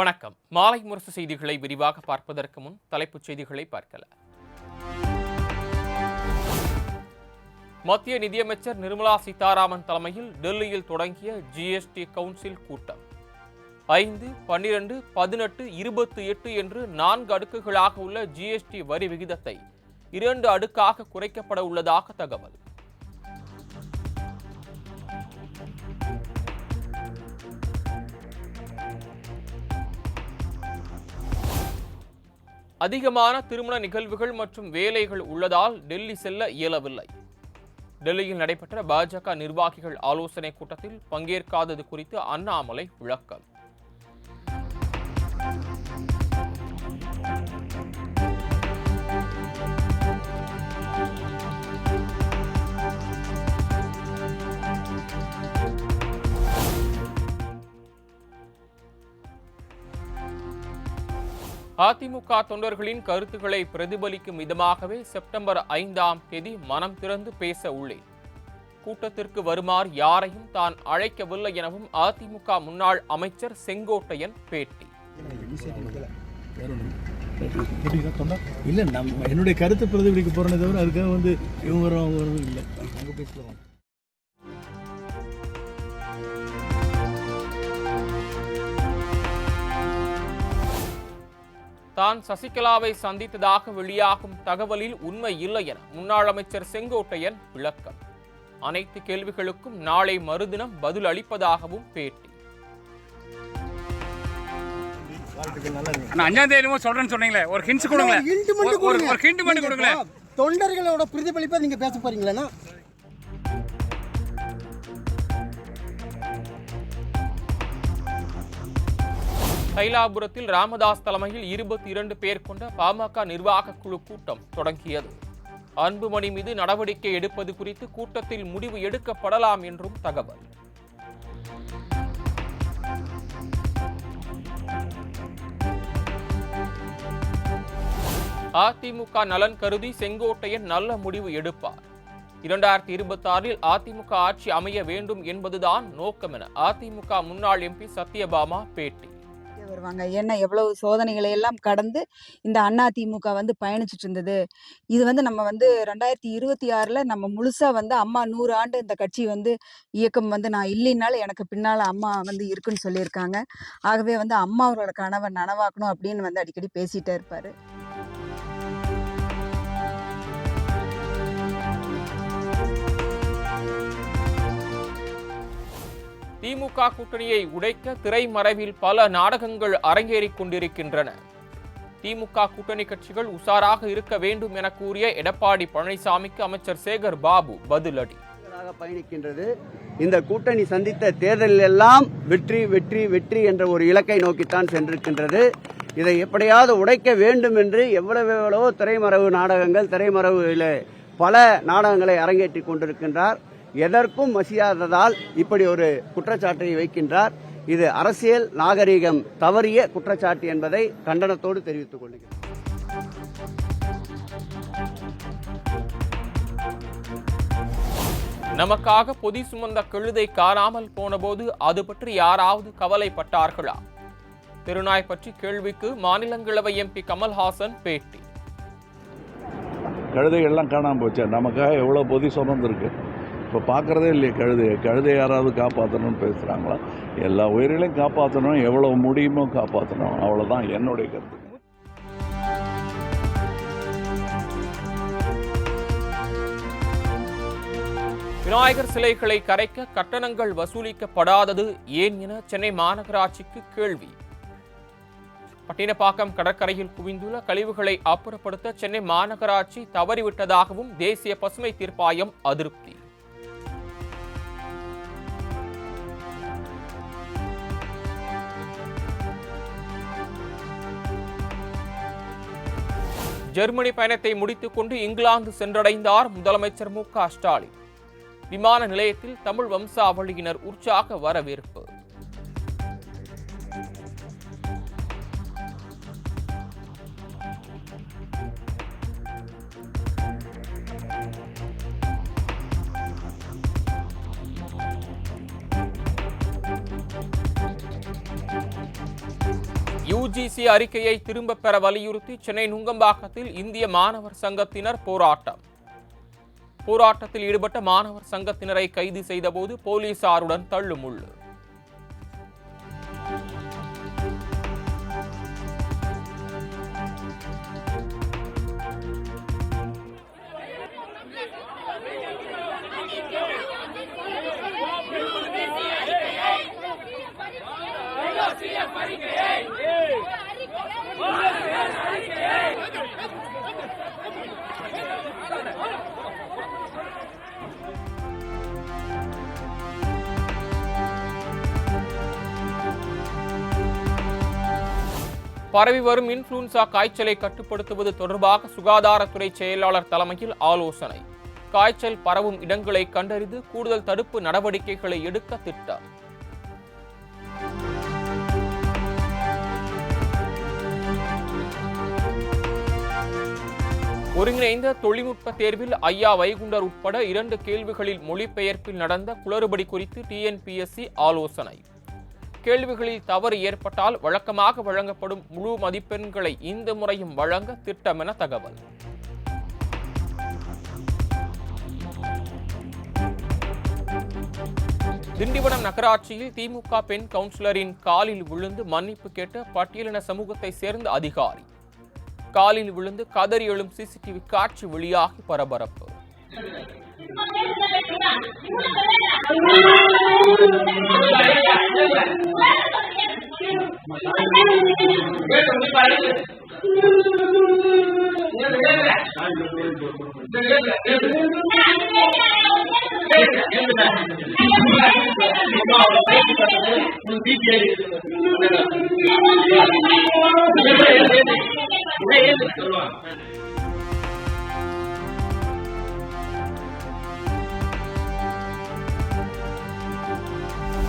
வணக்கம். மாலை முரசு செய்திகளை விரிவாக பார்ப்பதற்கு முன் தலைப்புச் செய்திகளை பார்க்கலாம். மத்திய நிதியமைச்சர் நிர்மலா சீதாராமன் தலைமையில் டெல்லியில் தொடங்கிய ஜிஎஸ்டி கவுன்சில் கூட்டம் 5, 12, 18, 28 என்று 4 அடுக்குகளாக உள்ள ஜிஎஸ்டி வரி விகிதத்தை 2 அடுக்காக குறைக்கப்பட உள்ளதாக தகவல். அதிகமான திருமண நிகழ்வுகள் மற்றும் வேலைகள் உள்ளதால் டெல்லி செல்ல இயலவில்லை. டெல்லியில் நடைபெற்ற பாஜக நிர்வாகிகள் ஆலோசனை கூட்டத்தில் பங்கேற்காதது குறித்து அண்ணாமலை விளக்கம். அதிமுக தொண்டர்களின் கருத்துக்களை பிரதிபலிக்கும் விதமாகவே செப்டம்பர் 5ஆம் தேதி மனம் திறந்து பேச உள்ளேன். கூட்டத்திற்கு வருமாறு யாரையும் தான் அழைக்கவில்லை எனவும் அதிமுக முன்னாள் அமைச்சர் செங்கோட்டையன் பேட்டி. இல்ல என்னுடைய கருத்து பிரதிபலிக்க போறேனே தவிர அதுக்காக இவங்க இல்லை. அங்க பேசலாம். தான் சசிகலாவை சந்தித்ததாக வெளியாகும் தகவலில் உண்மை இல்லை என முன்னாள் அமைச்சர் செங்கோட்டையன் விளக்கம். அனைத்து கேள்விகளுக்கும் நாளை மறுதினம் பதில் அளிப்பதாகவும் பேட்டி. தொண்டர்களோட பிரதிபலிப்பா நீங்க பேச போறீங்களா? தைலாபுரத்தில் ராமதாஸ் தலைமையில் 22 பேர் கொண்ட பாமக நிர்வாக குழு கூட்டம் தொடங்கியது. அன்புமணி மீது நடவடிக்கை எடுப்பது குறித்து கூட்டத்தில் முடிவு எடுக்கப்படலாம் என்றும் தகவல். அதிமுக நலன் கருதி செங்கோட்டையன் நல்ல முடிவு எடுப்பார். 2026 அதிமுக ஆட்சி அமைய வேண்டும் என்பதுதான் நோக்கம் என அதிமுக முன்னாள் எம்பி சத்யபாமா பேட்டி. வருவாங்க. ஏன்னா எவ்வளவு சோதனைகளை எல்லாம் கடந்து இந்த அதிமுக பயணிச்சுட்டு இருந்தது. இது நம்ம 2026ல நம்ம முழுசா அம்மா 100 ஆண்டு இந்த கட்சி இயக்கம் நான் இல்லைனாலும் எனக்கு பின்னால அம்மா இருக்குன்னு சொல்லியிருக்காங்க. ஆகவே அம்மா அவரோட கனவை நனவாக்கணும் அப்படின்னு அடிக்கடி பேசிட்டே இருப்பாரு. திமுக கூட்டணியை உடைக்க திரைமறைவில் பல நாடகங்கள் அரங்கேறிக் கொண்டிருக்கின்றன. திமுக கூட்டணி கட்சிகள் உஷாராக இருக்க வேண்டும் என கூறிய எடப்பாடி பழனிசாமிக்கு அமைச்சர் சேகர் பாபு பதிலடி. பயணிக்கின்றது. இந்த கூட்டணி சந்தித்த தேர்தலில் எல்லாம் வெற்றி வெற்றி வெற்றி என்ற ஒரு இலக்கை நோக்கித்தான் சென்றிருக்கின்றது. இதை எப்படியாவது உடைக்க வேண்டும் என்று எவ்வளவோ திரைமறைவு நாடகங்கள் திரைமறைவில் பல நாடகங்களை அரங்கேற்றிக் கொண்டிருக்கின்றார். எதற்கும் மசியாததால் இப்படி ஒரு குற்றச்சாட்டை வைக்கின்றார். இது அரசியல் நாகரிகம் தவறிய குற்றச்சாட்டு என்பதை கண்டனத்தோடு தெரிவித்துக் கொள்கிறேன். நமக்காக பொதி சுமந்த கழுதை காணாமல் போனபோது அது பற்றி யாராவது கவலைப்பட்டார்களா? திருநாய் பற்றி கேள்விக்கு மாநிலங்களவை எம்பி கமல்ஹாசன் பேட்டி. கழுதைகள்லாம் காணாமல் போச்சு. நமக்காக எவ்வளோ பொதி சுமந்திருக்கு. இப்போ பார்க்குறதே இல்லையே கழுதை யாராவது காப்பாற்றணும்னு பேசுகிறாங்களா? எல்லா உயிர்களையும் காப்பாற்றணும், எவ்வளோ முடியுமோ காப்பாற்றணும். அவ்வளோதான் என்னுடைய கருத்து. விநாயகர் சிலைகளை கரைக்க கட்டணங்கள் வசூலிக்கப்படாதது ஏன் என சென்னை மாநகராட்சிக்கு கேள்வி. பட்டினப்பாக்கம் கடற்கரையில் குவிந்துள்ள கழிவுகளை அப்புறப்படுத்த சென்னை மாநகராட்சி தவறிவிட்டதாகவும் தேசிய பசுமை தீர்ப்பாயம் அதிருப்தி. ஜெர்மனி பயணத்தை முடித்துக் கொண்டு இங்கிலாந்து சென்றடைந்தார் முதலமைச்சர் மு.க. ஸ்டாலின். விமான நிலையத்தில் தமிழ் வம்சாவளியினர் உற்சாக வரவேற்பு. யுஜிசி அறிக்கையை திரும்பப் பெற வலியுறுத்தி சென்னை நுங்கம்பாக்கத்தில் இந்திய மாணவர் சங்கத்தினர் போராட்டம். போராட்டத்தில் ஈடுபட்ட மாணவர் சங்கத்தினரை கைது செய்தபோது போலீசாருடன் தள்ளுமுள்ளு. பரவி வரும் இன்ஃப்ளூன்சா காய்ச்சலை கட்டுப்படுத்துவது தொடர்பாக சுகாதாரத்துறை செயலாளர் தலைமையில் ஆலோசனை. காய்ச்சல் பரவும் இடங்களை கண்டறிந்து கூடுதல் தடுப்பு நடவடிக்கைகளை எடுக்க திட்டம். ஒருங்கிணைந்த தொழில்நுட்ப தேர்வில் ஐயா வைகுண்டர் உட்பட 2 கேள்விகளில் மொழிபெயர்ப்பில் நடந்த குளறுபடி குறித்து டிஎன்பிஎஸ்சி ஆலோசனை. கேள்விகளில் தவறு ஏற்பட்டால் வழக்கமாக வழங்கப்படும் முழு மதிப்பெண்களை இந்த முறையும் வழங்க திட்டம் என தகவல். திண்டிவனம் நகராட்சியில் திமுக பெண் கவுன்சிலரின் காலில் விழுந்து மன்னிப்பு கேட்ட பட்டியலின சமூகத்தை சேர்ந்த அதிகாரி. காலில் விழுந்து கதறி எழும் சிசிடிவி காட்சி வெளியாகி பரபரப்பு.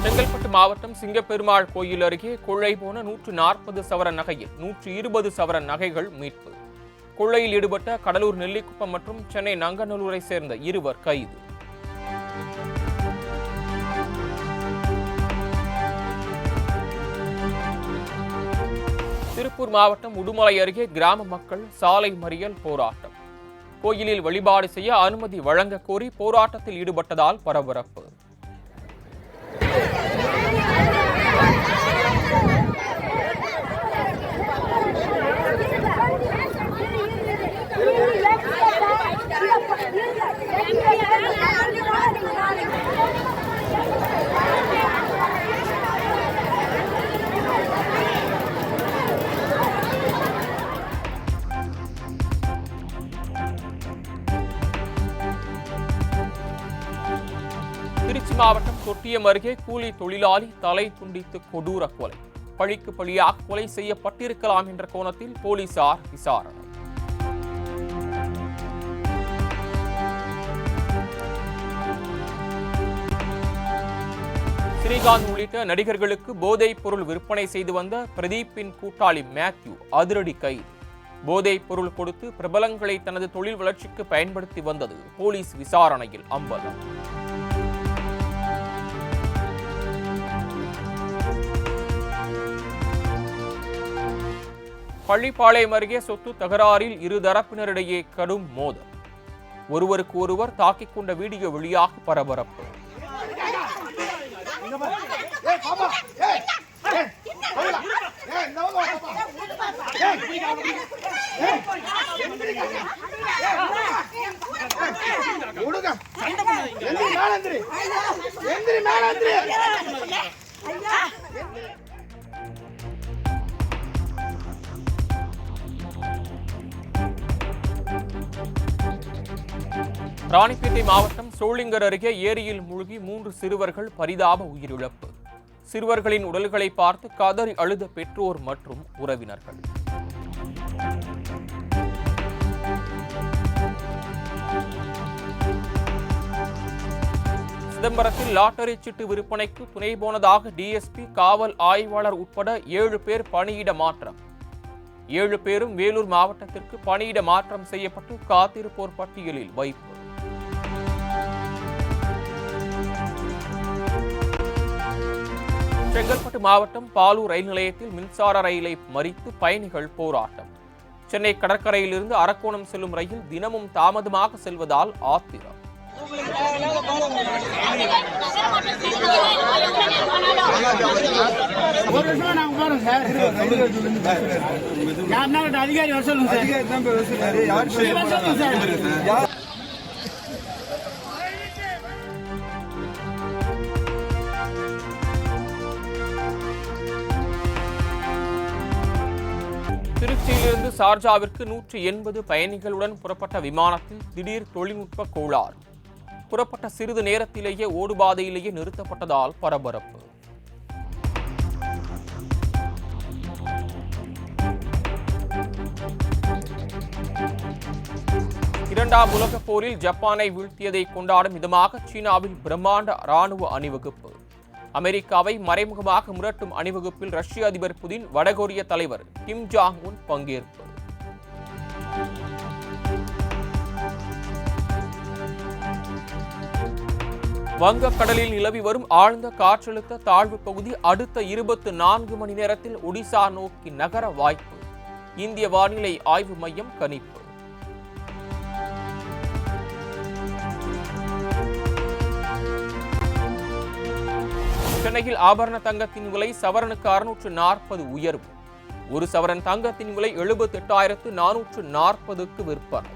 செங்கல்பட்டு மாவட்டம் சிங்கப்பெருமாள் கோயில் அருகே கொள்ளை போன 140 சவரன் நகையில் 120 சவரன் நகைகள் மீட்பு. கொள்ளையில் ஈடுபட்ட கடலூர் நெல்லிக்குப்பம் மற்றும் சென்னை நங்கநல்லூரை சேர்ந்த 2 கைது. திருப்பூர் மாவட்டம் உடுமலை அருகே கிராம மக்கள் சாலை மறியல் போராட்டம். கோயிலில் வழிபாடு செய்ய அனுமதி வழங்க கோரி போராட்டத்தில் ஈடுபட்டதால் பரபரப்பு. திருச்சி மாவட்டம் தொட்டியம் அருகே கூலி தொழிலாளி தலை துண்டித்து கொடூர கொலை. பழிக்கு பழியாக கொலை செய்யப்பட்டிருக்கலாம் என்ற கோணத்தில் போலீசார் விசாரணை. ஸ்ரீகாந்த் உள்ளிட்ட நடிகர்களுக்கு போதைப் பொருள் விற்பனை செய்து வந்த பிரதீப்பின் கூட்டாளி மேத்யூ அதிரடி கைது. போதைப் பொருள் கொடுத்து பிரபலங்களை தனது தொழில் வளர்ச்சிக்கு பயன்படுத்தி வந்தது போலீஸ் விசாரணையில் அம்பலம். பள்ளிப்பாளையம் அருகே சொத்து தகராறில் இருதரப்பினரிடையே கடும் மோதல். ஒருவருக்கு ஒருவர் தாக்கிக் கொண்ட வீடியோ வெளியாக பரபரப்பு. ராணிப்பேட்டை மாவட்டம் சோளிங்கர் அருகே ஏரியில் மூழ்கி 3 சிறுவர்கள் பரிதாப உயிரிழப்பு. சிறுவர்களின் உடல்களை பார்த்து கதறி அழுத பெற்றோர் மற்றும் உறவினர்கள். சிதம்பரத்தில் லாட்டரி சீட்டு விற்பனைக்கு துணை போனதாக டிஎஸ்பி, காவல் ஆய்வாளர் உட்பட 7 பேர் பணியிட மாற்றம். 7 பேரும் வேலூர் மாவட்டத்திற்கு பணியிட மாற்றம் செய்யப்பட்டு காத்திருப்போர் பட்டியலில் வைப்பு. செங்கல்பட்டு மாவட்டம் பாலூர் ரயில் நிலையத்தில் மின்சார ரயிலை மறித்து பயணிகள் போராட்டம். சென்னை கடற்கரையிலிருந்து அரக்கோணம் செல்லும் ரயில் தினமும் தாமதமாக செல்வதால் ஆத்திரம். அதிகாரி வர சொல்லுங்க சார். திருச்சியிலிருந்து சார்ஜாவிற்கு 180 பயணிகளுடன் புறப்பட்ட விமானத்தில் திடீர் தொழில்நுட்ப கோளாறு. புறப்பட்ட சிறிது நேரத்திலேயே ஓடுபாதையிலேயே நிறுத்தப்பட்டதால் பரபரப்பு. இரண்டாம் உலகப் போரில் ஜப்பானை வீழ்த்தியதை கொண்டாடும் விதமாக சீனாவில் பிரம்மாண்ட ராணுவ அணிவகுப்பு. அமெரிக்காவை மறைமுகமாக மிரட்டும் அணிவகுப்பில் ரஷ்ய அதிபர் புதின், வடகொரிய தலைவர் கிம் ஜாங் உன் பங்கேற்பு. வங்கக்கடலில் நிலவி வரும் ஆழ்ந்த காற்றழுத்த தாழ்வு பகுதி அடுத்த 24 மணி நேரத்தில் ஒடிசா நோக்கி நகர வாய்ப்பு. இந்திய வானிலை ஆய்வு மையம் கணிப்பு. சென்னையில் ஆபரண தங்கத்தின் விலை சவரனுக்கு 640 உயர்வு. ஒரு சவரன் தங்கத்தின் விலை 78,440க்கு விற்பனை.